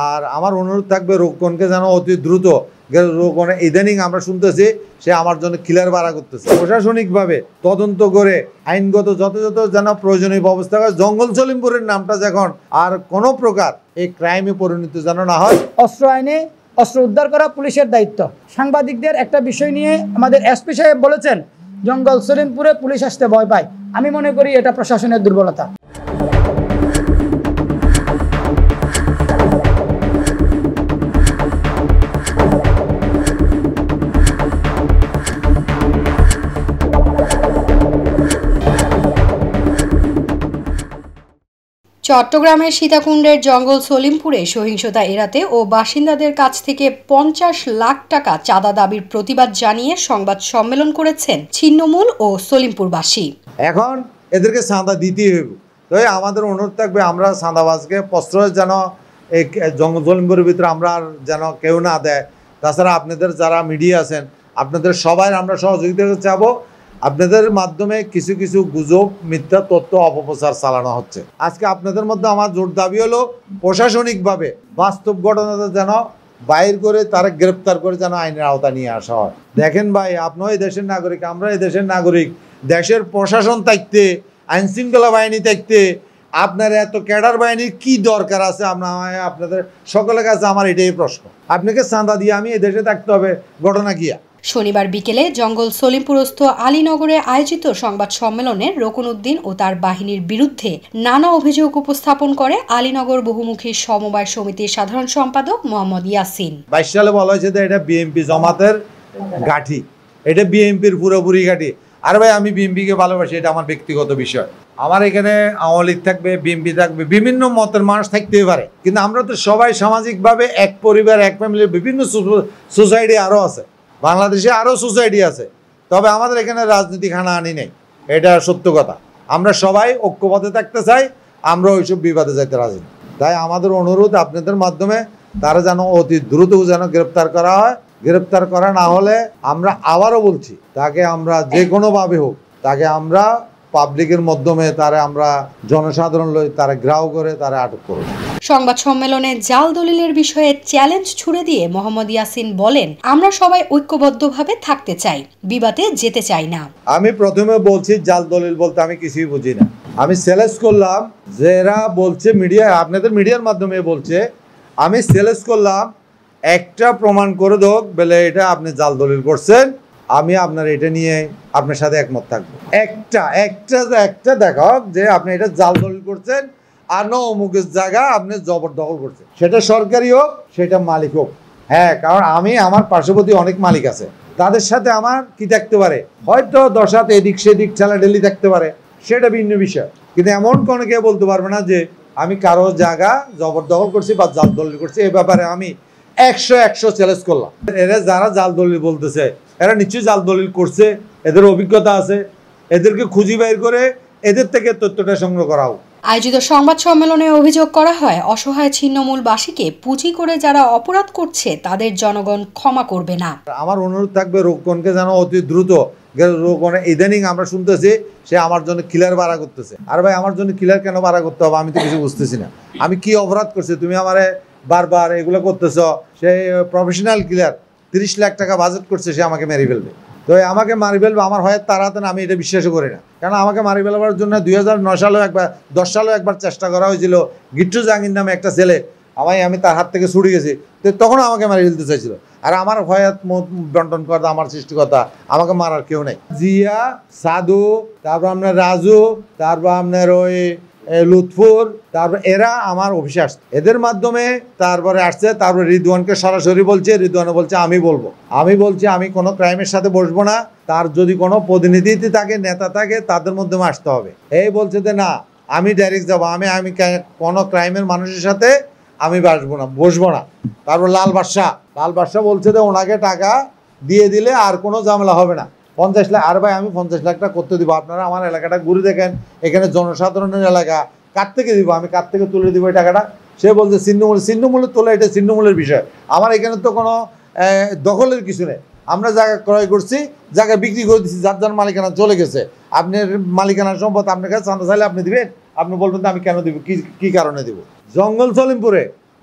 আর আমার অনুরোধ থাকবে রোকনকে যেন অতি দ্রুত রোকনে ইদানিং আমরা শুনতেছি সে আমার জন্য কিলার ভাড়া করতেছে। প্রশাসনিকভাবে তদন্ত করে আইনগত যথাযথ যেন প্রয়োজনীয় ব্যবস্থা করে জঙ্গল সলিমপুরের নামটা যখন আর কোনো প্রকার এই ক্রাইমে পরিণত যেন না হয়। অস্ত্র আইনে অস্ত্র উদ্ধার করা পুলিশের দায়িত্ব। সাংবাদিকদের একটা বিষয় নিয়ে আমাদের এসপি সাহেব বলেছেন জঙ্গল সলিমপুরে পুলিশ আসতে ভয় পায়। আমি মনে করি এটা প্রশাসনের দুর্বলতা। চট্টগ্রামের সীতাকুণ্ডের জঙ্গল সলিমপুরে সহিংসতা এড়াতে ও বাসিন্দাদের কাছ থেকে 50 লাখ টাকা চাঁদা দাবির প্রতিবাদ জানিয়ে সংবাদ সম্মেলন করেছেন ছিন্নমূল ও সলিমপুরবাসী। এখন এদেরকে চাঁদা দিতেই হবে। তো আমাদের অনুরোধ থাকবে আমরা চাঁদাবাজকে প্রশ্রয় যেন এই জঙ্গল সলিমপুরের ভিতরে আমরা যেন কেউ না দেয়। তাছাড়া আপনাদের যারা মিডিয়া আছেন আপনাদের সবাই আমরা সহযোগিতা চাবো। আপনাদের মাধ্যমে কিছু কিছু গুজব মিথ্যা তথ্য অপপ্রচার চালানো হচ্ছে। আজকে আপনাদের মধ্যে আমার জোর দাবি হলো প্রশাসনিকভাবে বাস্তব ঘটনাটা যেন বাইর করে তারা গ্রেপ্তার করে যেন আইনের আওতা নিয়ে আসা হয়। দেখেন ভাই, আপনিও এই দেশের নাগরিক, আমরা এই দেশের নাগরিক। দেশের প্রশাসন থাকতে আইনশৃঙ্খলা বাহিনী থাকতে আপনার এত ক্যাডার বাহিনীর কি দরকার আছে? আপনাদের সকলের কাছে আমার এটাই প্রশ্ন। আপনাকে চাঁদা দিয়ে আমি এই দেশে থাকতে হবে, ঘটনা কিয়া? শনিবার বিকেলে জঙ্গল সলিমপুরস্থ আলীনগরে আয়োজিত সংবাদ সম্মেলনে রকুনউদ্দিন ও তার বাহিনীর বিরুদ্ধে নানা অভিযোগ উপস্থাপন করে আলীনগর বহুমুখী সমবায় সমিতির সাধারণ সম্পাদক মোহাম্মদ ইয়াসিন। 22 সালে বলা হয়েছে যে এটা বিএনপি জমাতের গাঠি, এটা বিএনপির পুরোপুরি গাঠি। আর ভাই, আমি বিএনপিকে ভালোবাসি, এটা আমার ব্যক্তিগত বিষয়। আমার এখানে আওয়ামী লীগ থাকবে, বিএনপি থাকবে, বিভিন্ন মতের মানুষ থাকতেই পারে, কিন্তু আমরা তো সবাই সামাজিকভাবে এক পরিবার, এক ফ্যামিলির বিভিন্ন সোসাইটি আরও আছে, বাংলাদেশে আরও সোসাইটি আছে। তবে আমাদের এখানে রাজনীতি হানাহানি নেই, এটা সত্য কথা। আমরা সবাই ঐক্যবদ্ধ থাকতে চাই, আমরা ওইসব বিবাদে যাইতে রাজি না। তাই আমাদের অনুরোধ আপনাদের মাধ্যমে তারা যেন অতি দ্রুত যেন গ্রেপ্তার করা হয়। গ্রেপ্তার করা না হলে আমরা আবারও বলছি, তাকে আমরা যে কোনোভাবে হোক তাকে আমরা পাবলিকের মাধ্যমে তারা আমরা জনসাধারণ লই তারা গ্রাহ্য করে তারা আটক করব। সংবাদ সম্মেলনে জাল দলিলের বিষয়ে চ্যালেঞ্জ ছুড়ে দিয়ে মোহাম্মদ ইয়াসিন বলেন, আমরা সবাই ঐক্যবদ্ধভাবে থাকতে চাই, বিবাদে যেতে চাই না। আমি প্রথমে বলছি জাল দলিল বলতে আমি কিছুই বুঝি না। আমি চ্যালেঞ্জ করলাম যে এরা বলছে মিডিয়া, আপনাদের মিডিয়ার মাধ্যমে বলছে, আমি চ্যালেঞ্জ করলাম একটা প্রমাণ করে দোক বলে এটা আপনি জাল দলিল করছেন, আমি আপনার এটা নিয়ে আপনার সাথে একমত থাকবো। একটা দেখাক যে আপনি এটা জাল দলিল করছেন আর ন অমুকের জায়গা আপনি জবরদখল করছেন, সেটা সরকারি হোক সেটা মালিক হোক। হ্যাঁ, কারণ আমি আমার পার্শ্ববর্তী অনেক মালিক আছে, তাদের সাথে আমার কি থাকতে পারে, হয়তো 10 হাত এদিক সেদিক ঠেলাঠেলি থাকতে পারে, সেটা ভিন্ন বিষয়। কিন্তু এমন কোনো কেউ বলতে পারবে না যে আমি কারো জায়গা জবরদখল করছি বা জাল দলিল করছি। এই ব্যাপারে আমি 100 চ্যালেঞ্জ করলাম। এরা যারা জাল দলিল বলতেছে এরা নিশ্চয়ই জাল দলিল করছে, এদের অভিজ্ঞতা আছে, এদেরকে খুঁজি বের করে এদের থেকে তথ্যটা সংগ্রহ করা হোক। আয়োজিত সংবাদ সম্মেলনে অভিযোগ করা হয়, অসহায় ছিন্নমূলবাসীকে পুঁজি করে যারা অপরাধ করছে তাদের জনগণ ক্ষমা করবে না। আমার অনুরোধ থাকবে রোকনকে যেন অতি দ্রুত, রোকনে ইদানিং আমরা শুনতেছি সে আমার জন্য কিলার ভাড়া করতেছে। আর ভাই, আমার জন্য কিলার কেন ভাড়া করতে হবে? আমি তো কিছু বুঝতেছি না, আমি কি অপরাধ করছি তুমি আমারে বারবার এগুলো করতেছ? সে প্রফেশনাল কিলার, 30 লাখ টাকা বাজেট করছে, সে আমাকে মেরে ফেলবে। তো আমাকে মারি ফেলবে আমার হয় তাড়াতে না, আমি এটা বিশ্বাসও করি না। কারণ আমাকে মারি ফেলবার জন্য 2009 সালেও একবার, 10 সালেও একবার চেষ্টা করা হয়েছিল। গিট্টু জাহাঙ্গীর নামে একটা ছেলে, আমি তার হাত থেকে ছুটে গেছি, তো তখনও আমাকে মারি ফেলতে চাইছিল। আর আমার ভয়াত বন্টন করতে আমার সৃষ্টিকর্তা, আমাকে মারার কেউ নেই। জিয়া, সাধু, তারপর আপনার রাজু, তারপর আপনার ওই লুৎফুর, তারপর এরা আমার অফিসে আসছে, এদের মাধ্যমে তারপরে আসছে। তারপর রিদওয়ানকে সরাসরি বলছে, রিদওয়ানও বলছে আমি বলছি আমি কোনো ক্রাইমের সাথে বসবো না, তার যদি কোনো প্রতিনিধি থাকে, নেতা থাকে, তাদের মাধ্যমে আসতে হবে। এই বলছে যে না, আমি ডাইরেক্ট যাবো, আমি কোনো ক্রাইমের মানুষের সাথে আমি বসবো না। তারপর লাল বাদশা বলছে যে ওনাকে টাকা দিয়ে দিলে আর কোনো ঝামেলা হবে না, 50 লাখ। আর ভাই, আমি 50 লাখ টাকা করতে দিব, আপনারা আমার এলাকাটা ঘুরে দেখেন, এখানে জনসাধারণের এলাকা, কার থেকে দিব, আমি কার থেকে তুলে দিব এই টাকাটা? সে বলছে ছিন্নমূলের তোলা, এটা ছিন্নমূলের বিষয়। আমার এখানে তো কোনো দখলের কিছু নেই, আমরা জায়গা ক্রয় করছি, জায়গা বিক্রি করে দিচ্ছি, যার যার মালিকানা চলে গেছে। আপনার মালিকানার সম্পদ আপনার কাছে চাঁদা চাইলে আপনি দিবেন, আপনি বলবেন তো আমি কেন দিব, কি কারণে দিব? জঙ্গল সলিমপুরে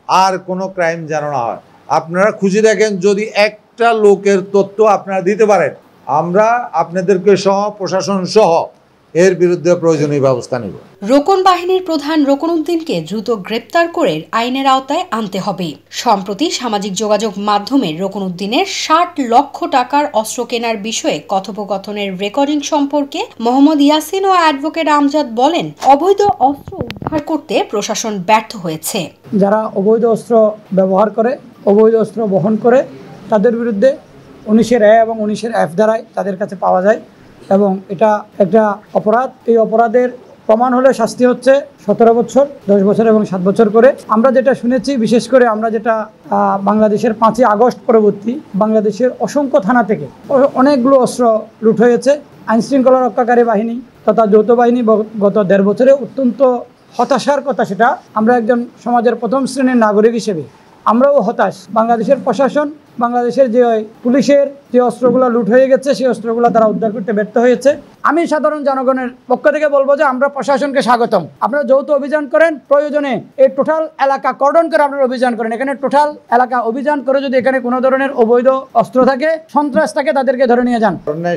আর কোনো ক্রাইম যেন না হয়। আপনারা খুঁজে দেখেন, যদি একটা লোকের তথ্য আপনারা দিতে পারেন, আমরা আপনাদেরকে সহ প্রশাসন সহ এর বিরুদ্ধে প্রয়োজনীয় ব্যবস্থা নেব। রোকন বাহিনীর প্রধান রোকন উদ্দিনকে দ্রুত গ্রেপ্তার করে আইনের আওতায় আনতে হবে। সম্প্রতি সামাজিক যোগাযোগ মাধ্যমে রোকন উদ্দিনের ৬০ লক্ষ টাকার অস্ত্র কেনার বিষয়ে কথোপকথনের রেকর্ডিং সম্পর্কে মোহাম্মদ ইয়াসিন ও অ্যাডভোকেট আমজাদ বলেন, অবৈধ অস্ত্র উদ্ধার করতে প্রশাসন ব্যর্থ হয়েছে। যারা অবৈধ অস্ত্র ব্যবহার করে, অবৈধ অস্ত্র বহন করে, তাদের বিরুদ্ধে ১৯-এ এবং ১৯-এর F ধারায় তাদের কাছে পাওয়া যায় এবং এটা একটা অপরাধ। এই অপরাধের প্রমাণ হলে শাস্তি হচ্ছে ১৭ বছর, ১০ বছর এবং ৭ বছর করে। আমরা যেটা শুনেছি, বিশেষ করে আমরা যেটা বাংলাদেশের ৫ই আগস্ট পরবর্তী বাংলাদেশের অসংখ্য থানা থেকে অনেকগুলো অস্ত্র লুট হয়েছে। আইনশৃঙ্খলা রক্ষাকারী বাহিনী তথা যৌথ বাহিনী গত ১.৫ বছরে অত্যন্ত হতাশার কথা। সেটা আমরা একজন সমাজের প্রথম শ্রেণীর নাগরিক হিসেবে আমরাও হতাশ। বাংলাদেশের প্রশাসন, বাংলাদেশের যে পুলিশের যে অস্ত্রগুলো লুট হয়ে গেছে, সেই অস্ত্রগুলো তারা উদ্ধার করতে ব্যর্থ হয়েছে। আমি সাধারণ জনগণের পক্ষ থেকে বলবো যে আমরা প্রশাসনকে স্বাগতম। আপনারা যৌথ অভিযান করেন, প্রয়োজনে এই টোটাল এলাকা কর্ডন করে আপনারা অভিযান করেন। এখানে টোটাল এলাকা অভিযান করে যদি এখানে কোনো ধরনের অবৈধ অস্ত্র থাকে, সন্ত্রাস থাকে, তাদেরকে ধরে নিয়ে যান।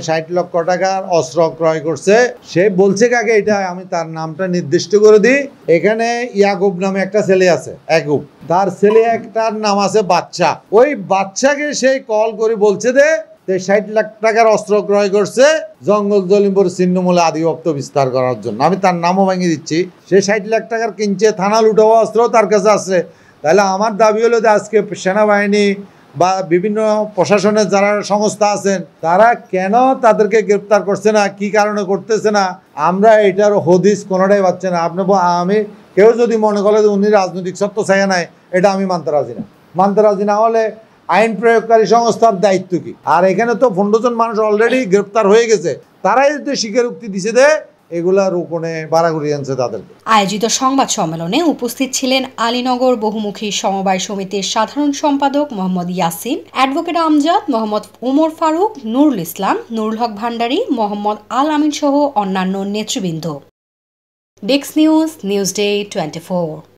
৬০ লক্ষ টাকার অস্ত্র ক্রয় করছে, সে বলছে কাকে, এটা আমি তার নামটা নির্দিষ্ট করে দিই। এখানে ইয়াকুব নামে একটা ছেলে আছে, ইয়াকুব, তার ছেলে একটার নাম আছে বাচ্চা। ওই বাচ্চাকে সেই কল করে বলছে যে ৬০ লাখ টাকার অস্ত্র ক্রয় করছে জঙ্গল জলিমপুর ছিন্নমূলে আধিপত্য বিস্তার করার জন্য। আমি তার নামও ভেঙে দিচ্ছি। সে ৬০ লাখ টাকার কিনছে, থানা লুটাবো অস্ত্র তার কাছে আছে। তাহলে আমার দাবি হলো যে আজকে সেনাবাহিনী বা বিভিন্ন প্রশাসনের যারা সংস্থা আছেন, তারা কেন তাদেরকে গ্রেপ্তার করছে না, কি কারণে করতেছে না, আমরা এটার হদিস কোনোটাই পাচ্ছি না। আমি কেউ যদি মনে করে যে উনি রাজনৈতিক সত্য চাই নাই, এটা আমি মানতে রাজি না। মানতে রাজি না হলে আইন প্রয়োগকারী সংস্থার দায়িত্ব কি? আর এখানে তো ১৫ জন মানুষ অলরেডি গ্রেপ্তার হয়ে গেছে, তারাই যদি স্বীকারোক্তি দিছে দে এগুলা রোকনে বাড়াগুড়ি আনছে তাদেরকে। আয়োজিত সংবাদ সম্মেলনে উপস্থিত ছিলেন আলীনগর বহুমুখী সমবায় সমিতির সাধারণ সম্পাদক মোহাম্মদ ইয়াসিন, অ্যাডভোকেট আমজাদ, মোহাম্মদ ওমর ফারুক, নুরুল ইসলাম, নুরুল হক ভান্ডারী, মোহাম্মদ আল আমিন সহ অন্যান্য নেতৃবৃন্দ। Desk news, Newsday 24।